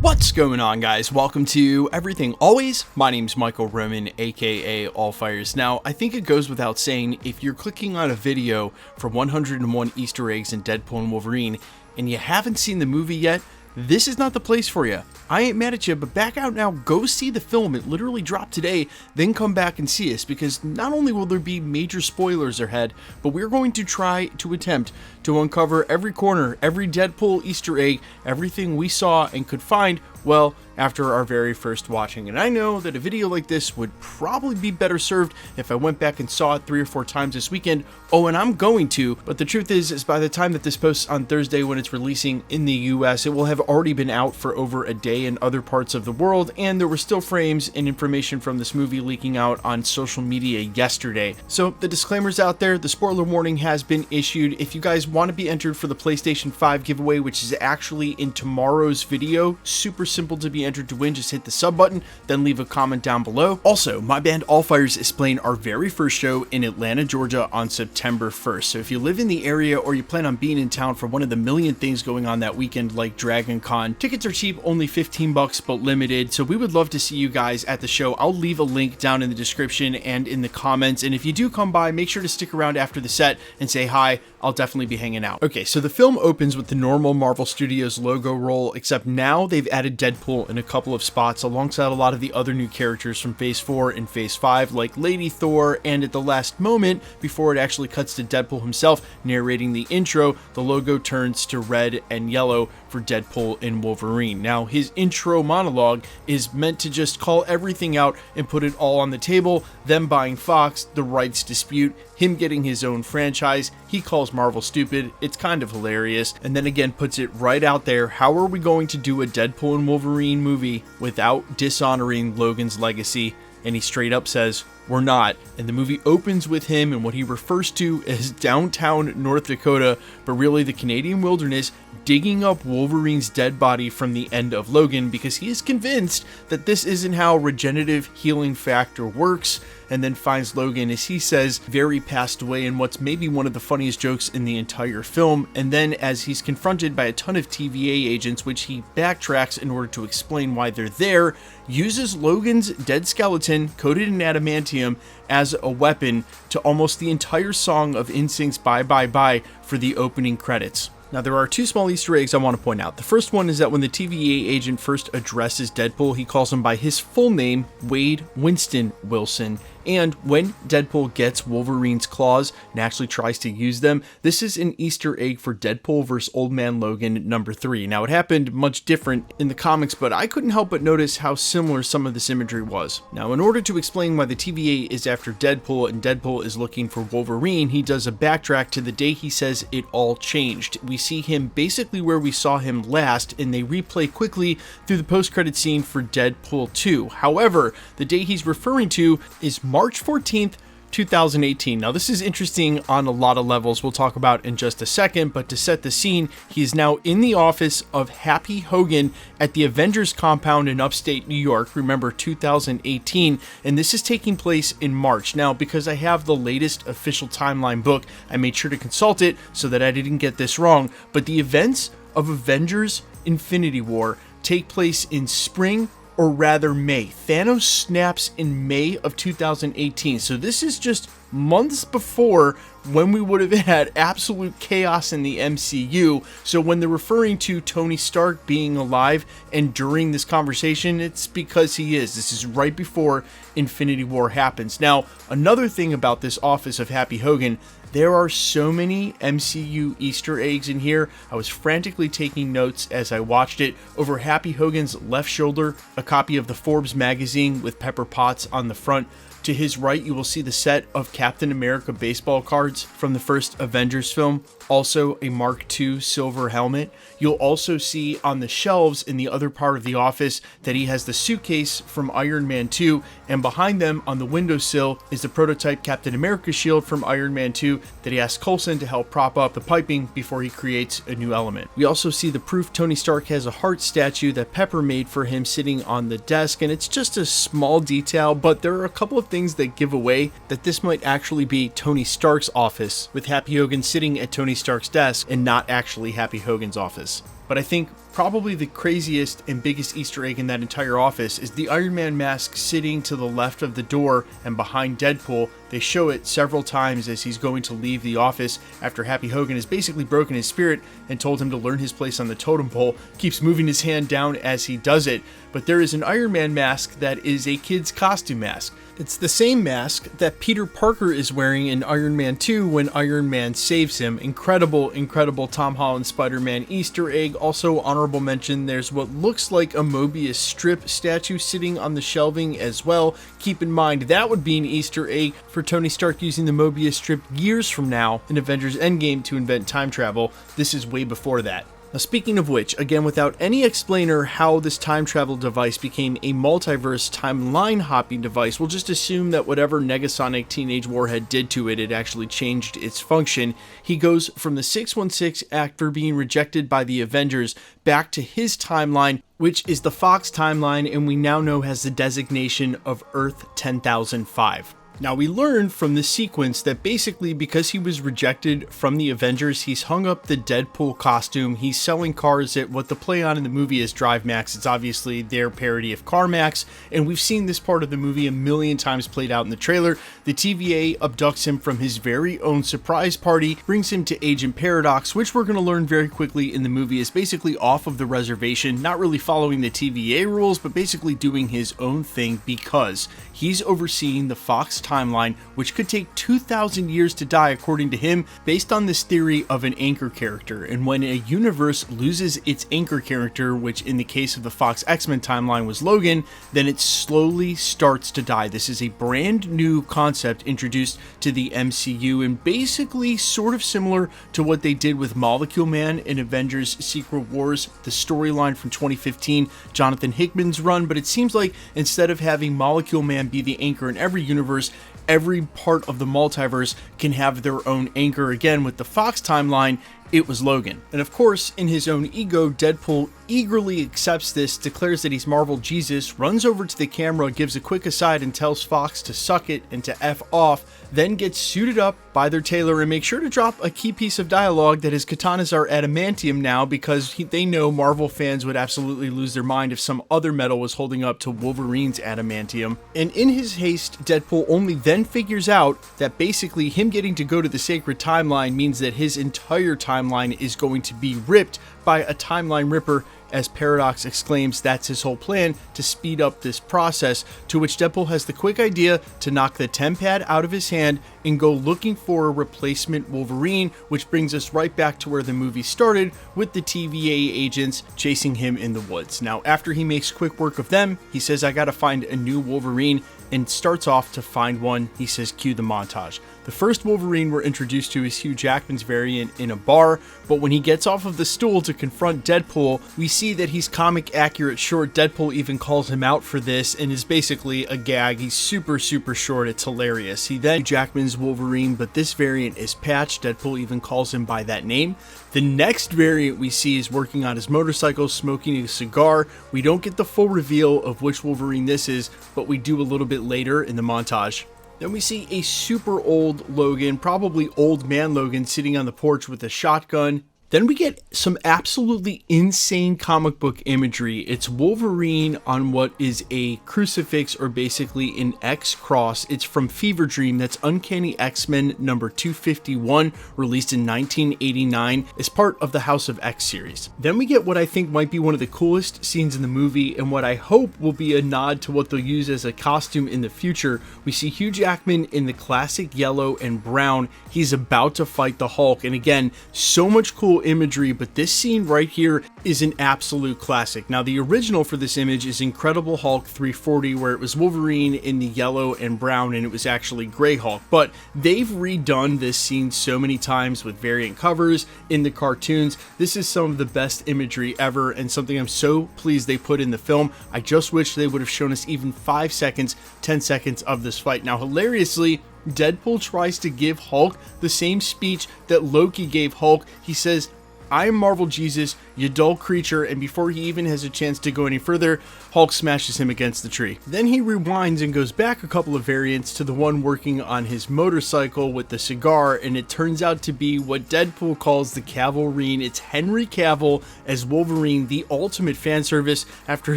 What's going on, guys? Welcome to Everything Always. My name's Michael Roman, aka Allfires. Now, I think it goes without saying, if you're clicking on a video for 101 Easter eggs in Deadpool and Wolverine, and you haven't seen the movie yet, this is not the place for you. I ain't mad at you, but back out now, go see the film. It literally dropped today, then come back and see us, because not only will there be major spoilers ahead, but we're going to try to attempt to uncover every corner, every Deadpool Easter egg, everything we saw and could find, well, after our very first watching. And I know that a video like this would probably be better served if I went back and saw it 3 or 4 times this weekend. Oh, and I'm going to, but the truth is by the time that this posts on Thursday when it's releasing in the US, it will have already been out for over a day in other parts of the world, and there were still frames and information from this movie leaking out on social media yesterday. So the disclaimer's out there, the spoiler warning has been issued. If you guys want to be entered for the PlayStation 5 giveaway, which is actually in tomorrow's video, super simple to be entered to win. Just hit the sub button, then leave a comment down below. Also, my band Allfires is playing our very first show in Atlanta, Georgia on September 1st. So if you live in the area or you plan on being in town for one of the million things going on that weekend like Dragon Con, tickets are cheap, only $15 but limited. So we would love to see you guys at the show. I'll leave a link down in the description and in the comments. And if you do come by, make sure to stick around after the set and say hi. I'll definitely be hanging out. Okay, so the film opens with the normal Marvel Studios logo roll, except now they've added Deadpool in a couple of spots alongside a lot of the other new characters from Phase 4 and Phase 5, like Lady Thor, and at the last moment, before it actually cuts to Deadpool himself narrating the intro, the logo turns to red and yellow for Deadpool and Wolverine. Now, his intro monologue is meant to just call everything out and put it all on the table, them buying Fox, the rights dispute, him getting his own franchise, he calls Marvel stupid, it's kind of hilarious, and then again puts it right out there, how are we going to do a Deadpool and Wolverine movie without dishonoring Logan's legacy? And he straight up says, we're not. And the movie opens with him in what he refers to as downtown North Dakota, but really the Canadian wilderness, digging up Wolverine's dead body from the end of Logan because he is convinced that this isn't how regenerative healing factor works, and then finds Logan, as he says, very passed away in what's maybe one of the funniest jokes in the entire film. And then as he's confronted by a ton of TVA agents, which he backtracks in order to explain why they're there, uses Logan's dead skeleton coated in adamantium as a weapon to almost the entire song of NSYNC's Bye Bye Bye for the opening credits. Now, there are 2 small Easter eggs I want to point out. The first one is that when the TVA agent first addresses Deadpool, he calls him by his full name, Wade Winston Wilson. And when Deadpool gets Wolverine's claws and actually tries to use them, this is an Easter egg for Deadpool vs. Old Man Logan number 3. Now, it happened much different in the comics, but I couldn't help but notice how similar some of this imagery was. Now, in order to explain why the TVA is after Deadpool and Deadpool is looking for Wolverine, he does a backtrack to the day he says it all changed. We see him basically where we saw him last, and they replay quickly through the post-credit scene for Deadpool 2. However, the day he's referring to is March 14th, 2018. Now, this is interesting on a lot of levels we'll talk about in just a second, but to set the scene, he is now in the office of Happy Hogan at the Avengers compound in upstate New York, remember 2018, and this is taking place in March. Now, because I have the latest official timeline book, I made sure to consult it so that I didn't get this wrong, but the events of Avengers Infinity War take place in spring, or rather May. Thanos snaps in May of 2018. So this is just months before when we would have had absolute chaos in the MCU. So when they're referring to Tony Stark being alive and during this conversation, it's because he is. This is right before Infinity War happens. Now, another thing about this office of Happy Hogan, there are so many MCU Easter eggs in here. I was frantically taking notes as I watched it. Over Happy Hogan's left shoulder, a copy of the Forbes magazine with Pepper Potts on the front. To his right, you will see the set of Captain America baseball cards from the first Avengers film, also a Mark II silver helmet. You'll also see on the shelves in the other part of the office that he has the suitcase from Iron Man 2, and behind them on the windowsill is the prototype Captain America shield from Iron Man 2 that he asks Coulson to help prop up the piping before he creates a new element. We also see the proof Tony Stark has a heart statue that Pepper made for him sitting on the desk, and it's just a small detail, but there are a couple of things that give away that this might actually be Tony Stark's office, with Happy Hogan sitting at Tony Stark's desk and not actually Happy Hogan's office. But I think probably the craziest and biggest Easter egg in that entire office is the Iron Man mask sitting to the left of the door and behind Deadpool. They show it several times as he's going to leave the office after Happy Hogan has basically broken his spirit and told him to learn his place on the totem pole, keeps moving his hand down as he does it. But there is an Iron Man mask that is a kid's costume mask. It's the same mask that Peter Parker is wearing in Iron Man 2 when Iron Man saves him. Incredible, incredible Tom Holland Spider-Man Easter egg. Also, honorable mention, there's what looks like a Mobius strip statue sitting on the shelving as well. Keep in mind, that would be an Easter egg for Tony Stark using the Mobius strip years from now in Avengers Endgame to invent time travel. This is way before that. Now, speaking of which, again, without any explainer how this time travel device became a multiverse timeline hopping device, we'll just assume that whatever Negasonic Teenage Warhead did to it, it actually changed its function. He goes from the 616 after being rejected by the Avengers back to his timeline, which is the Fox timeline, and we now know has the designation of Earth 10,005. Now, we learned from this sequence that basically because he was rejected from the Avengers, he's hung up the Deadpool costume. He's selling cars at what the play on in the movie is Drive Max. It's obviously their parody of CarMax, and we've seen this part of the movie a million times played out in the trailer. The TVA abducts him from his very own surprise party, brings him to Agent Paradox, which we're going to learn very quickly in the movie is basically off of the reservation, not really following the TVA rules, but basically doing his own thing because he's overseeing the Fox timeline, which could take 2,000 years to die according to him, based on this theory of an anchor character. And when a universe loses its anchor character, which in the case of the Fox X-Men timeline was Logan, then it slowly starts to die. This is a brand new concept introduced to the MCU and basically sort of similar to what they did with Molecule Man in Avengers Secret Wars, the storyline from 2015, Jonathan Hickman's run. But it seems like instead of having Molecule Man be the anchor in every universe, every part of the multiverse can have their own anchor. Again, with the Fox timeline, it was Logan. And of course, in his own ego, Deadpool eagerly accepts this, declares that he's Marvel Jesus, runs over to the camera, gives a quick aside and tells Fox to suck it and to F off, then gets suited up by their tailor and make sure to drop a key piece of dialogue that his katanas are adamantium now, because they know Marvel fans would absolutely lose their mind if some other metal was holding up to Wolverine's adamantium. And in his haste, Deadpool only then figures out that basically him getting to go to the sacred timeline means that his entire timeline is going to be ripped by a timeline ripper, as Paradox exclaims that's his whole plan to speed up this process, to which Deadpool has the quick idea to knock the TemPad out of his hand and go looking for a replacement Wolverine, which brings us right back to where the movie started with the TVA agents chasing him in the woods. Now, after he makes quick work of them, he says, I gotta find a new Wolverine, and starts off to find one. He says, cue the montage. The first Wolverine we're introduced to is Hugh Jackman's variant in a bar, but when he gets off of the stool to confront Deadpool, we see that he's comic accurate short. Deadpool even calls him out for this and is basically a gag. He's super short. It's hilarious. He then Jackman's Wolverine, but this variant is Patch. Deadpool even calls him by that name. The next variant we see is working on his motorcycle, smoking a cigar. We don't get the full reveal of which Wolverine this is, but we do a little bit later in the montage. Then we see a super old Logan, probably old man Logan, sitting on the porch with a shotgun. Then we get some absolutely insane comic book imagery. It's Wolverine on what is a crucifix, or basically an X cross. It's from Fever Dream. That's Uncanny X-Men number 251, released in 1989 as part of the House of X series. Then we get what I think might be one of the coolest scenes in the movie, and what I hope will be a nod to what they'll use as a costume in the future. We see Hugh Jackman in the classic yellow and brown. He's about to fight the Hulk, and again, so much cool imagery, but this scene right here is an absolute classic. Now, the original for this image is Incredible Hulk 340, where it was Wolverine in the yellow and brown, and it was actually Grey Hulk. But they've redone this scene so many times with variant covers in the cartoons. This is some of the best imagery ever, and something I'm so pleased they put in the film. I just wish they would have shown us even 5 seconds, 10 seconds of this fight. Now, hilariously, Deadpool tries to give Hulk the same speech that Loki gave Hulk. He says, "I am Marvel Jesus, you dull creature," and before he even has a chance to go any further, Hulk smashes him against the tree. Then he rewinds and goes back a couple of variants to the one working on his motorcycle with the cigar, and it turns out to be what Deadpool calls the Cavalrine. It's Henry Cavill as Wolverine, the ultimate fan service after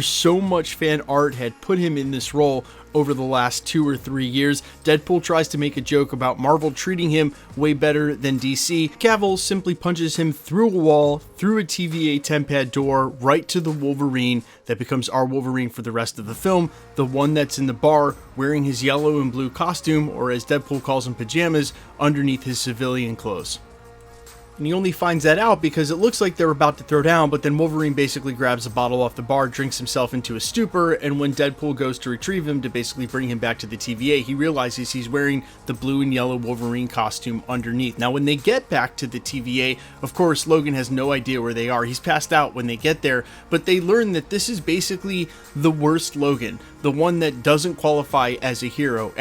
so much fan art had put him in this role over the last 2 or 3 years. Deadpool tries to make a joke about Marvel treating him way better than DC. Cavill simply punches him through a wall, through a TVA 10-pad door, right to the Wolverine that becomes our Wolverine for the rest of the film, the one that's in the bar wearing his yellow and blue costume, or as Deadpool calls them, pajamas, underneath his civilian clothes. And he only finds that out because it looks like they're about to throw down, but then Wolverine basically grabs a bottle off the bar, drinks himself into a stupor, and when Deadpool goes to retrieve him to basically bring him back to the TVA, he realizes he's wearing the blue and yellow Wolverine costume underneath. Now, when they get back to the TVA, of course, Logan has no idea where they are. He's passed out when they get there, but they learn that this is basically the worst Logan, the one that doesn't qualify as a hero.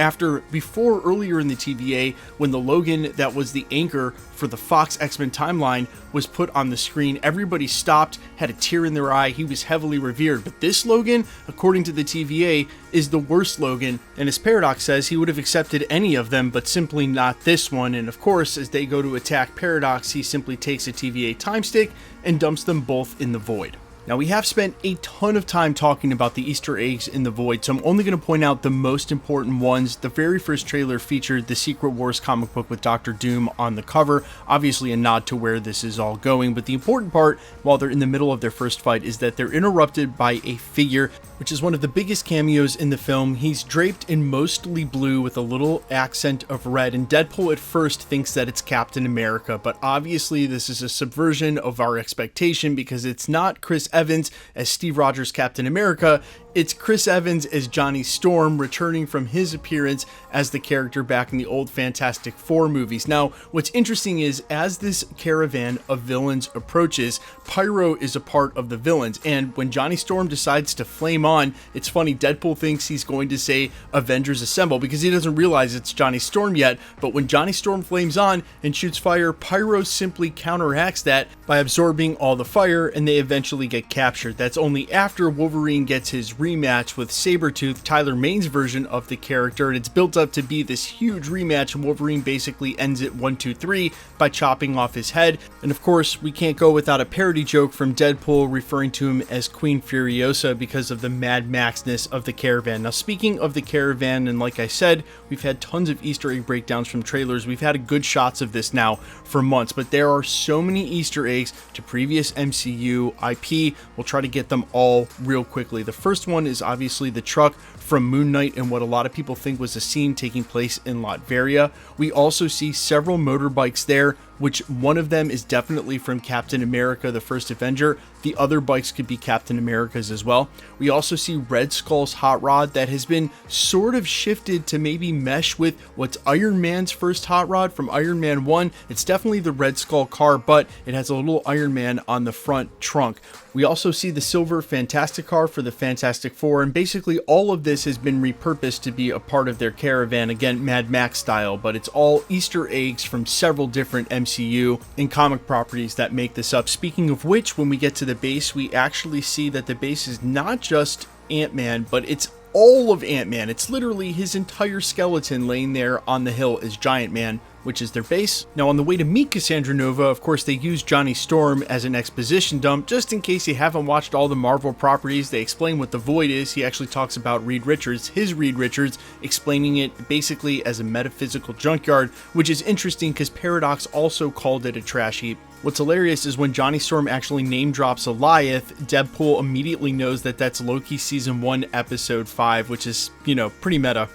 Before earlier in the TVA, when the Logan that was the anchor for the Fox X-Men timeline was put on the screen, everybody stopped, had a tear in their eye. He was heavily revered. But this Logan, according to the TVA, is the worst Logan, and as Paradox says, he would have accepted any of them, but simply not this one. And of course, as they go to attack Paradox, he simply takes a TVA time stick and dumps them both in the void. Now, we have spent a ton of time talking about the Easter eggs in the Void, so I'm only going to point out the most important ones. The very first trailer featured the Secret Wars comic book with Dr. Doom on the cover, obviously a nod to where this is all going, but the important part, while they're in the middle of their first fight, is that they're interrupted by a figure, which is one of the biggest cameos in the film. He's draped in mostly blue with a little accent of red, and Deadpool at first thinks that it's Captain America, but obviously this is a subversion of our expectation because it's not Chris Evans as Steve Rogers' Captain America. It's Chris Evans as Johnny Storm, returning from his appearance as the character back in the old Fantastic Four movies. Now, what's interesting is, as this caravan of villains approaches, Pyro is a part of the villains, and when Johnny Storm decides to flame on, it's funny, Deadpool thinks he's going to say Avengers Assemble because he doesn't realize it's Johnny Storm yet, but when Johnny Storm flames on and shoots fire, Pyro simply counteracts that by absorbing all the fire, and they eventually get captured. That's only after Wolverine gets his rematch with Sabretooth, Tyler Maine's version of the character, and it's built up to be this huge rematch, and Wolverine basically ends it 1-2-3 by chopping off his head. And of course, we can't go without a parody joke from Deadpool referring to him as Queen Furiosa because of the Mad Max-ness of the caravan. Now, speaking of the caravan, and like I said, we've had tons of Easter egg breakdowns from trailers. We've had good shots of this now for months, but there are so many Easter eggs to previous MCU IP. We'll try to get them all real quickly. The first one is obviously the truck from Moon Knight and what a lot of people think was a scene taking place in Latveria. We also see several motorbikes there, which one of them is definitely from Captain America, the first Avenger. The other bikes could be Captain America's as well. We also see Red Skull's hot rod that has been sort of shifted to maybe mesh with what's Iron Man's first hot rod from Iron Man 1. It's definitely the Red Skull car, but it has a little Iron Man on the front trunk. We also see the silver Fantastic car for the Fantastic Four, and basically all of this has been repurposed to be a part of their caravan, again Mad Max style, but it's all Easter eggs from several different MCU and comic properties that make this up. Speaking of which, when we get to the base, we actually see that the base is not just Ant-Man, but it's all of Ant-Man. It's literally his entire skeleton laying there on the hill is Giant Man, which is their base. Now, on the way to meet Cassandra Nova, of course, they use Johnny Storm as an exposition dump. Just in case you haven't watched all the Marvel properties, they explain what the Void is. He actually talks about Reed Richards, his Reed Richards, explaining it basically as a metaphysical junkyard, which is interesting because Paradox also called it a trash heap. What's hilarious is when Johnny Storm actually name drops Goliath, Deadpool immediately knows that that's Loki Season 1, Episode 5, which is, pretty meta.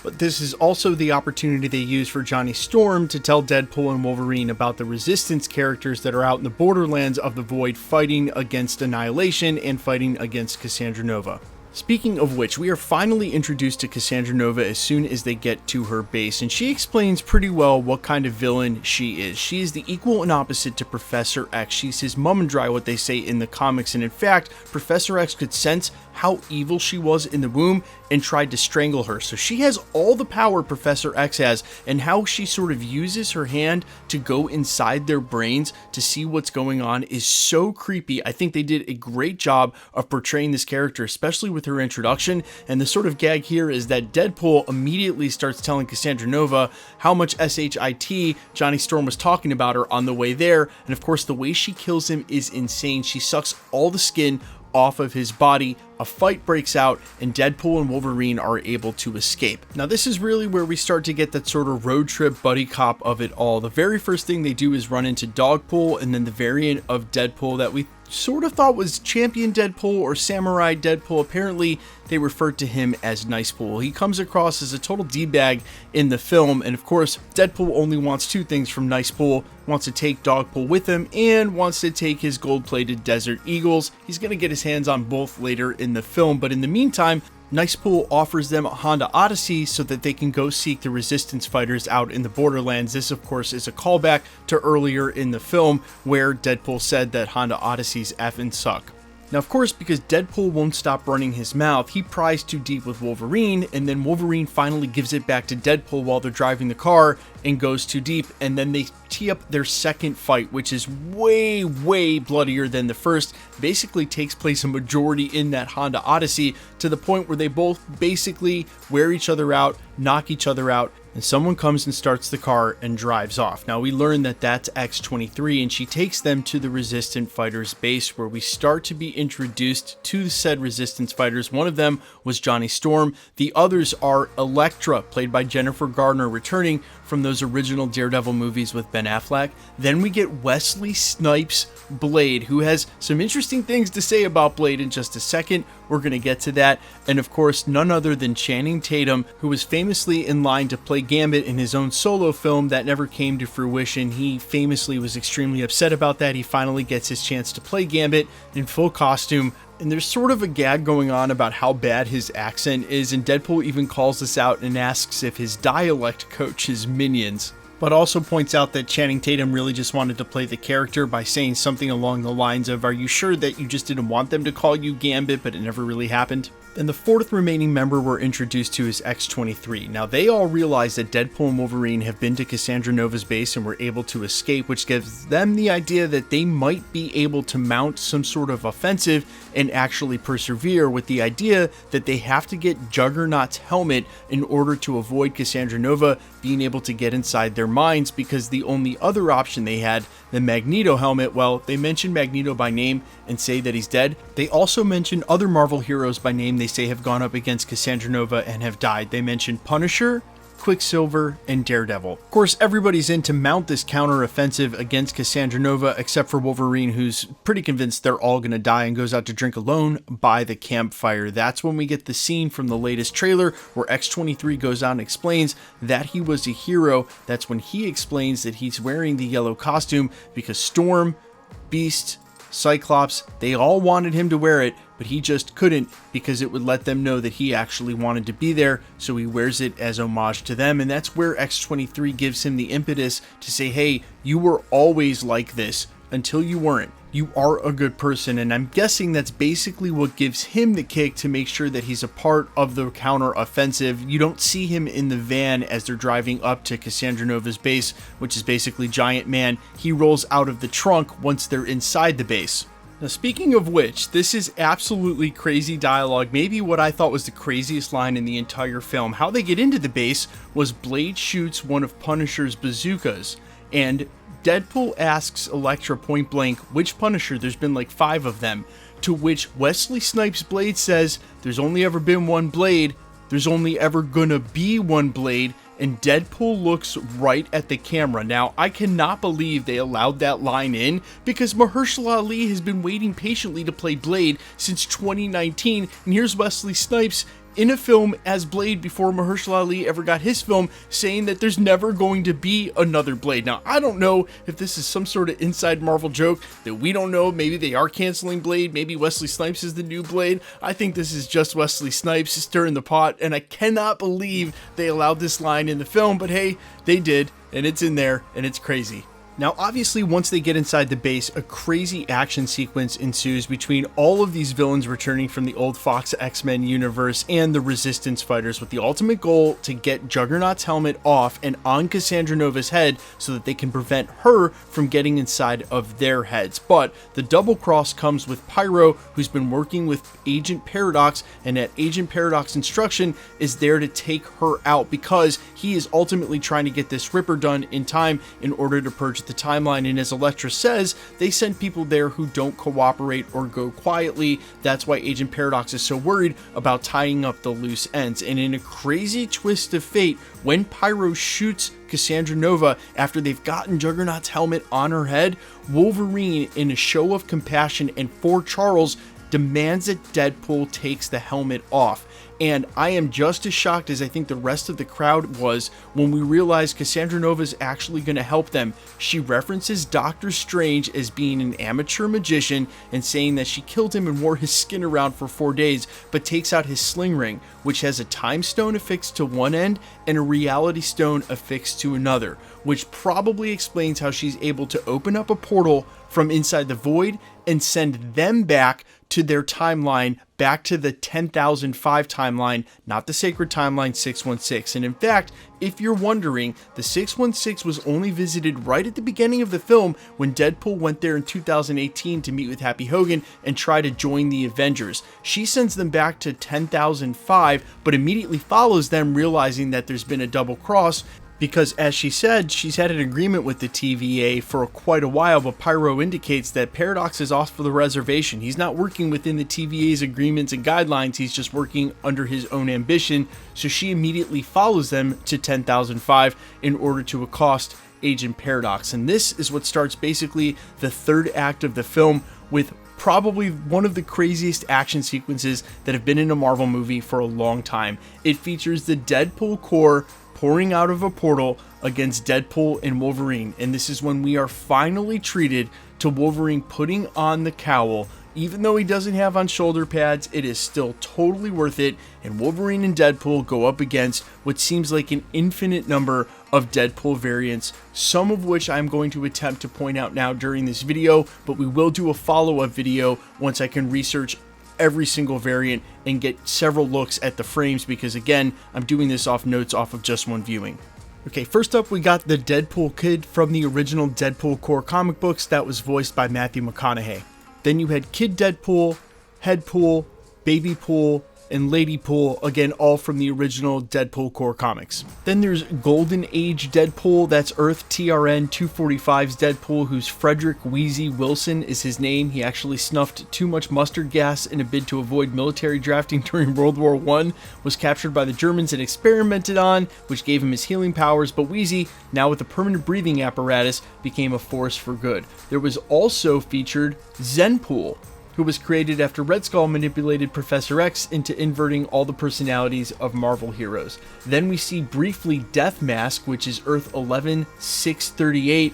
But this is also the opportunity they use for Johnny Storm to tell Deadpool and Wolverine about the Resistance characters that are out in the borderlands of the Void fighting against Annihilation and fighting against Cassandra Nova. Speaking of which, we are finally introduced to Cassandra Nova as soon as they get to her base, and she explains pretty well what kind of villain she is. She is the equal and opposite to Professor X. She's his mum and dry, what they say in the comics, and in fact, Professor X could sense how evil she was in the womb and tried to strangle her. So she has all the power Professor X has, and how she sort of uses her hand to go inside their brains to see what's going on is so creepy. I think they did a great job of portraying this character, especially with her introduction. And the sort of gag here is that Deadpool immediately starts telling Cassandra Nova how much SHIT Johnny Storm was talking about her on the way there. And of course, the way she kills him is insane. She sucks all the skin off of his body. A fight breaks out, and Deadpool and Wolverine are able to escape. Now, this is really where we start to get that sort of road trip buddy cop of it all. The very first thing they do is run into Dogpool, and then the variant of Deadpool that we sort of thought was Champion Deadpool or Samurai Deadpool. Apparently, they referred to him as Nicepool. He comes across as a total D-bag in the film, and of course, Deadpool only wants two things from Nicepool: wants to take Dogpool with him, and wants to take his gold-plated Desert Eagles. He's going to get his hands on both later in the film, but in the meantime, Nicepool offers them a Honda Odyssey so that they can go seek the Resistance fighters out in the Borderlands. This, of course, is a callback to earlier in the film where Deadpool said that Honda Odysseys effing suck. Now, of course, because Deadpool won't stop running his mouth, he pries too deep with Wolverine, and then Wolverine finally gives it back to Deadpool while they're driving the car and goes too deep, and then they tee up their second fight, which is way, way bloodier than the first. Basically takes place a majority in that Honda Odyssey, to the point where they both basically wear each other out, knock each other out, and someone comes and starts the car and drives off. Now, we learn that that's X-23, and she takes them to the Resistance fighters base, where we start to be introduced to the said Resistance fighters. One of them was Johnny Storm. The others are Elektra, played by Jennifer Garner, returning from those original Daredevil movies with Ben Affleck. Then we get Wesley Snipes' Blade, who has some interesting things to say about Blade in just a second. We're going to get to that. And of course, none other than Channing Tatum, who was famously in line to play Gambit in his own solo film that never came to fruition. He famously was extremely upset about that. He finally gets his chance to play Gambit in full costume. And there's sort of a gag going on about how bad his accent is, and Deadpool even calls this out and asks if his dialect coaches minions, but also points out that Channing Tatum really just wanted to play the character by saying something along the lines of, "Are you sure that you just didn't want them to call you Gambit, but it never really happened?" And the fourth remaining member we're introduced to is X-23. Now, they all realize that Deadpool and Wolverine have been to Cassandra Nova's base and were able to escape, which gives them the idea that they might be able to mount some sort of offensive and actually persevere, with the idea that they have to get Juggernaut's helmet in order to avoid Cassandra Nova being able to get inside their minds, because the only other option they had, the Magneto helmet, well, they mention Magneto by name and say that he's dead. They also mention other Marvel heroes by name they say have gone up against Cassandra Nova and have died. They mention Punisher, Quicksilver, and Daredevil. Of course, everybody's in to mount this counter-offensive against Cassandra Nova, except for Wolverine, who's pretty convinced they're all gonna die and goes out to drink alone by the campfire. That's when we get the scene from the latest trailer where X-23 goes out and explains that he was a hero. That's when he explains that he's wearing the yellow costume because Storm, Beast, Cyclops, they all wanted him to wear it, but he just couldn't because it would let them know that he actually wanted to be there, so he wears it as homage to them. And that's where X-23 gives him the impetus to say, hey, you were always like this until you weren't. You are a good person. And I'm guessing that's basically what gives him the kick to make sure that he's a part of the counter offensive. You don't see him in the van as they're driving up to Cassandra Nova's base, which is basically Giant Man. He rolls out of the trunk once they're inside the base. Now, speaking of which, this is absolutely crazy dialogue, maybe what I thought was the craziest line in the entire film. How they get into the base was Blade shoots one of Punisher's bazookas, and Deadpool asks Elektra point blank which Punisher, there's been like 5 of them, to which Wesley Snipes' Blade says, there's only ever been one Blade, there's only ever gonna be one Blade, and Deadpool looks right at the camera. Now, I cannot believe they allowed that line in, because Mahershala Ali has been waiting patiently to play Blade since 2019, and here's Wesley Snipes in a film as Blade before Mahershala Ali ever got his film, saying that there's never going to be another Blade. Now, I don't know if this is some sort of inside Marvel joke that we don't know. Maybe they are canceling Blade. Maybe Wesley Snipes is the new Blade. I think this is just Wesley Snipes stirring the pot, and I cannot believe they allowed this line in the film, but hey, they did, and it's in there, and it's crazy. Now, obviously, once they get inside the base, a crazy action sequence ensues between all of these villains returning from the old Fox X-Men universe and the Resistance fighters, with the ultimate goal to get Juggernaut's helmet off and on Cassandra Nova's head so that they can prevent her from getting inside of their heads. But the double cross comes with Pyro, who's been working with Agent Paradox, and at Agent Paradox instruction is there to take her out because he is ultimately trying to get this Ripper done in time in order to purge the timeline. And as Elektra says, they send people there who don't cooperate or go quietly. That's why Agent Paradox is so worried about tying up the loose ends. And in a crazy twist of fate, when Pyro shoots Cassandra Nova after they've gotten Juggernaut's helmet on her head, Wolverine, in a show of compassion and for Charles, demands that Deadpool takes the helmet off. And I am just as shocked as I think the rest of the crowd was when we realized Cassandra Nova is actually going to help them. She references Doctor Strange as being an amateur magician and saying that she killed him and wore his skin around for 4 days, but takes out his sling ring, which has a time stone affixed to one end and a reality stone affixed to another, which probably explains how she's able to open up a portal from inside the void and send them back to their timeline, back to the 10,005 timeline, not the sacred timeline 616. And in fact, if you're wondering, the 616 was only visited right at the beginning of the film when Deadpool went there in 2018 to meet with Happy Hogan and try to join the Avengers. She sends them back to 10,005, but immediately follows them, realizing that there's been a double cross. Because, as she said, she's had an agreement with the TVA for quite a while, but Pyro indicates that Paradox is off for the reservation. He's not working within the TVA's agreements and guidelines, he's just working under his own ambition, so she immediately follows them to 10,005 in order to accost Agent Paradox. And this is what starts basically the third act of the film, with probably one of the craziest action sequences that have been in a Marvel movie for a long time. It features the Deadpool Corps pouring out of a portal against Deadpool and Wolverine, and this is when we are finally treated to Wolverine putting on the cowl. Even though he doesn't have on shoulder pads, it is still totally worth it, and Wolverine and Deadpool go up against what seems like an infinite number of Deadpool variants, some of which I'm going to attempt to point out now during this video, but we will do a follow-up video once I can research every single variant and get several looks at the frames, because again, I'm doing this off notes off of just one viewing. Okay, first up we got the Deadpool Kid from the original Deadpool Corps comic books that was voiced by Matthew McConaughey. Then you had Kid Deadpool, Headpool, Babypool, and Ladypool, again all from the original Deadpool Corps comics. Then there's Golden Age Deadpool, that's Earth TRN 245's Deadpool, whose Frederick Wheezy Wilson is his name. He actually snuffed too much mustard gas in a bid to avoid military drafting during World War I, was captured by the Germans and experimented on, which gave him his healing powers, but Wheezy, now with a permanent breathing apparatus, became a force for good. There was also featured Zenpool, who was created after Red Skull manipulated Professor X into inverting all the personalities of Marvel heroes. Then we see briefly Death Mask, which is Earth 11638,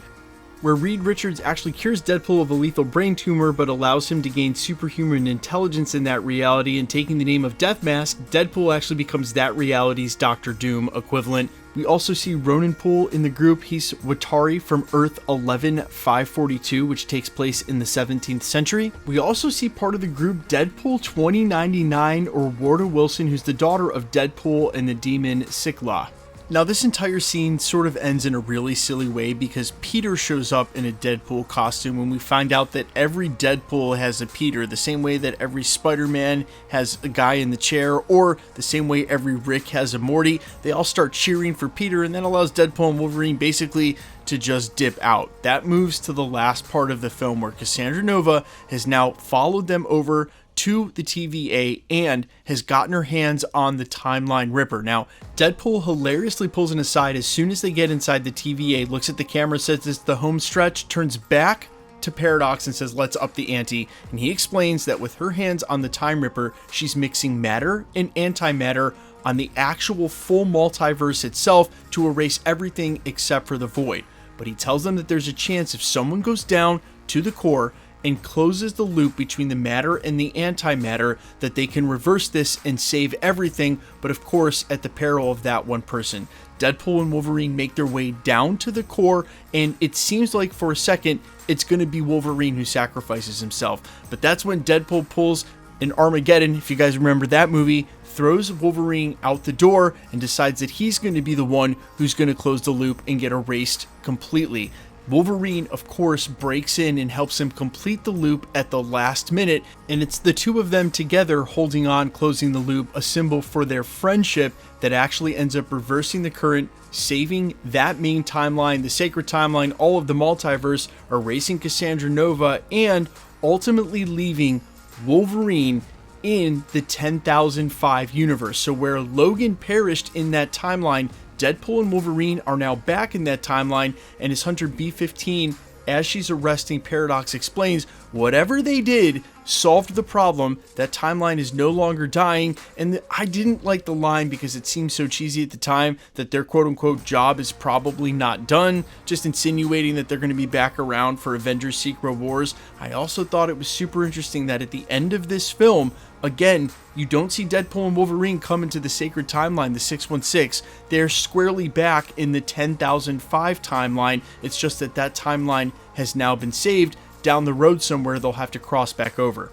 where Reed Richards actually cures Deadpool of a lethal brain tumor, but allows him to gain superhuman intelligence in that reality, and taking the name of Death Mask, Deadpool actually becomes that reality's Doctor Doom equivalent. We also see Ronan Pool in the group. He's Watari from Earth 11542, which takes place in the 17th century. We also see part of the group Deadpool 2099, or Warda Wilson, who's the daughter of Deadpool and the demon Sikla. Now, this entire scene sort of ends in a really silly way because Peter shows up in a Deadpool costume when we find out that every Deadpool has a Peter, the same way that every Spider-Man has a guy in the chair, or the same way every Rick has a Morty. They all start cheering for Peter, and that allows Deadpool and Wolverine basically to just dip out. That moves to the last part of the film, where Cassandra Nova has now followed them over to the TVA and has gotten her hands on the Timeline Ripper. Now, Deadpool hilariously pulls an aside as soon as they get inside the TVA, looks at the camera, says it's the home stretch, turns back to Paradox and says, let's up the ante. And he explains that with her hands on the Time Ripper, she's mixing matter and antimatter on the actual full multiverse itself to erase everything except for the void. But he tells them that there's a chance if someone goes down to the core and closes the loop between the matter and the antimatter, that they can reverse this and save everything, but of course at the peril of that one person. Deadpool and Wolverine make their way down to the core, and it seems like for a second it's going to be Wolverine who sacrifices himself. But that's when Deadpool pulls an Armageddon, if you guys remember that movie, throws Wolverine out the door and decides that he's going to be the one who's going to close the loop and get erased completely. Wolverine, of course, breaks in and helps him complete the loop at the last minute, and it's the two of them together holding on, closing the loop, a symbol for their friendship that actually ends up reversing the current, saving that main timeline, the sacred timeline, all of the multiverse, erasing Cassandra Nova, and ultimately leaving Wolverine in the 10,005 universe. So where Logan perished in that timeline, Deadpool and Wolverine are now back in that timeline, and as Hunter B-15, as she's arresting Paradox, explains whatever they did solved the problem. That timeline is no longer dying, and I didn't like the line because it seemed so cheesy at the time that their quote-unquote job is probably not done, just insinuating that they're going to be back around for Avengers Secret Wars. I also thought it was super interesting that at the end of this film, again, you don't see Deadpool and Wolverine come into the sacred timeline, the 616. They're squarely back in the 10,005 timeline. It's just that that timeline has now been saved. Down the road somewhere, they'll have to cross back over.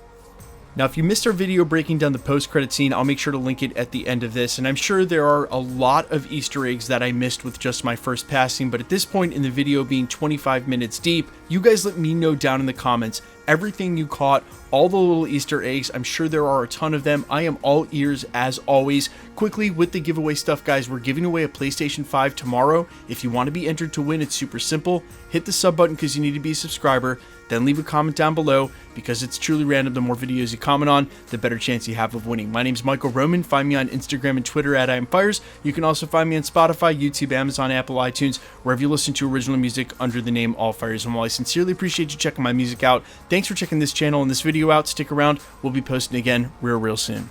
Now, if you missed our video breaking down the post-credit scene, I'll make sure to link it at the end of this, and I'm sure there are a lot of Easter eggs that I missed with just my first passing, but at this point in the video being 25 minutes deep, you guys let me know down in the comments everything you caught, all the little Easter eggs. I'm sure there are a ton of them. I am all ears as always. Quickly, with the giveaway stuff, guys, we're giving away a PlayStation 5 tomorrow. If you want to be entered to win, it's super simple. Hit the sub button because you need to be a subscriber, then leave a comment down below because it's truly random. The more videos you comment on, the better chance you have of winning. My name's Michael Roman. Find me on Instagram and Twitter at IamFires. You can also find me on Spotify, YouTube, Amazon, Apple, iTunes, wherever you listen to original music under the name All Fires. And while I sincerely appreciate you checking my music out, thanks for checking this channel and this video out. Stick around. We'll be posting again real soon.